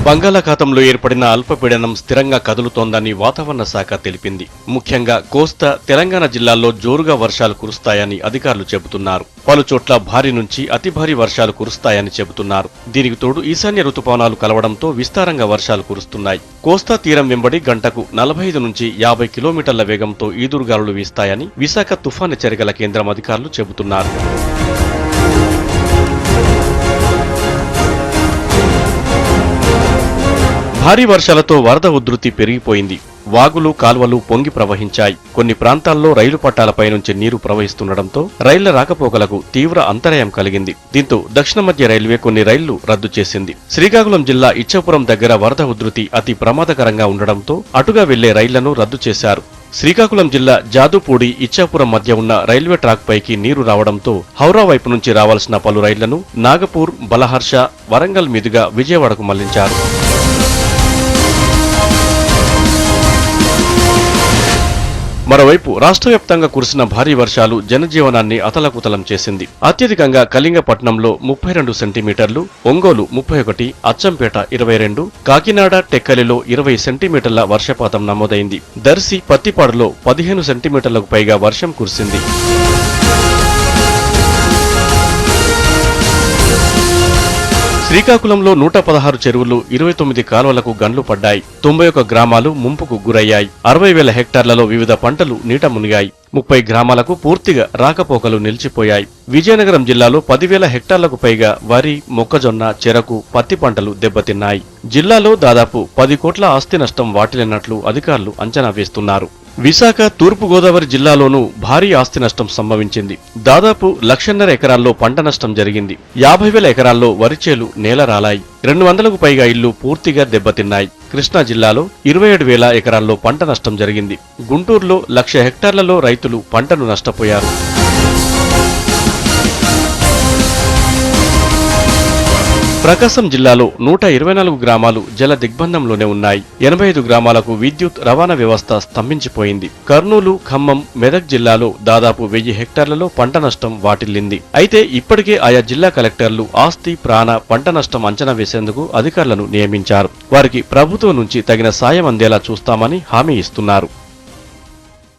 బంగాళాఖాతంలో ఏర్పడిన అల్పపీడనం స్థిరంగా కదులుతోందని వాతావరణ శాఖ తెలిపింది. ముఖ్యంగా కోస్తా, తెలంగాణ జిల్లాల్లో జోరుగా వర్షాలు కురుస్తాయని అధికారులు చెబుతున్నారు. పలుచోట్ల భారీ నుంచి అతి భారీ వర్షాలు కురుస్తాయని చెబుతున్నారు. దీనికి తోడు ఈశాన్య రుతుపవనాలు కలవడంతో విస్తారంగా వర్షాలు కురుస్తున్నాయి. కోస్తా తీరం వెంబడి గంటకు 45 నుంచి 50 కిలోమీటర్ల వేగంతో ఈదురుగాలులు వీస్తాయని విశాఖ తుఫాను హెచ్చరికల కేంద్రం అధికారులు చెబుతున్నారు. భారీ వర్షాలతో వరద ఉధృతి పెరిగిపోయింది. వాగులు, కాల్వలు పొంగి ప్రవహించాయి. కొన్ని ప్రాంతాల్లో రైలు పట్టాలపై నుంచి నీరు ప్రవహిస్తుండటంతో రైళ్ల రాకపోకలకు తీవ్ర అంతరాయం కలిగింది. దీంతో దక్షిణ మధ్య రైల్వే కొన్ని రైళ్లు రద్దు చేసింది. శ్రీకాకుళం జిల్లా ఇచ్చాపురం దగ్గర వరద ఉధృతి అతి ప్రమాదకరంగా ఉండడంతో అటుగా వెళ్లే రైళ్లను రద్దు చేశారు. శ్రీకాకుళం జిల్లా జాదుపూడి, ఇచ్చాపురం మధ్య ఉన్న రైల్వే ట్రాక్ పైకి నీరు రావడంతో హౌరా వైపు నుంచి రావాల్సిన పలు రైళ్లను నాగపూర్, బలహర్ష, వరంగల్ మీదుగా విజయవాడకు మళ్లించారు. మరోవైపు రాష్ట్ర వ్యాప్తంగా కురిసిన భారీ వర్షాలు జనజీవనాన్ని అతలకుతలం చేసింది. అత్యధికంగా కళింగపట్నంలో 32 సెంటీమీటర్లు, ఒంగోలు 31, అచ్చంపేట 22, కాకినాడ, టెక్కలిలో 20 సెంటీమీటర్ల వర్షపాతం నమోదైంది. దర్శి, పత్తిపాడులో 15 సెంటీమీటర్లకు పైగా వర్షం కురిసింది. శ్రీకాకుళంలో 116 చెరువులు, 29 కాలువలకు గండ్లు పడ్డాయి. 91 గ్రామాలు ముంపుకు గురయ్యాయి. 60,000 హెక్టార్లలో వివిధ పంటలు నీట మునిగాయి. 30 గ్రామాలకు పూర్తిగా రాకపోకలు నిలిచిపోయాయి. విజయనగరం జిల్లాలో 10,000 హెక్టార్లకు పైగా వరి, మొక్కజొన్న, చెరకు, పత్తి పంటలు దెబ్బతిన్నాయి. జిల్లాలో దాదాపు 10 కోట్ల ఆస్తి నష్టం వాటిల్లినట్లు అధికారులు అంచనా వేస్తున్నారు. విశాఖ, తూర్పుగోదావరి జిల్లాలోనూ భారీ ఆస్తి నష్టం సంభవించింది. దాదాపు 1,50,000 ఎకరాల్లో పంట నష్టం జరిగింది. 50,000 ఎకరాల్లో వరిచేలు నేలరాలాయి. 200కు పైగా ఇళ్లు పూర్తిగా దెబ్బతిన్నాయి. కృష్ణా జిల్లాలో 27,000 ఎకరాల్లో పంట నష్టం జరిగింది. గుంటూరులో 1,00,000 హెక్టార్లలో రైతులు పంటను నష్టపోయారు. ప్రకాశం జిల్లాలో 124 గ్రామాలు జల దిగ్బంధంలోనే ఉన్నాయి. 85 గ్రామాలకు విద్యుత్ రవాణా వ్యవస్థ స్తంభించిపోయింది. కర్నూలు, ఖమ్మం, మెదక్ జిల్లాలో దాదాపు 1000 హెక్టార్లలో పంట నష్టం వాటిల్లింది. అయితే ఇప్పటికే ఆయా జిల్లా కలెక్టర్లు ఆస్తి, ప్రాణ, పంట నష్టం అంచనా వేసేందుకు అధికారులను నియమించారు. వారికి ప్రభుత్వం నుంచి తగిన సాయం అందేలా చూస్తామని హామీ ఇస్తున్నారు.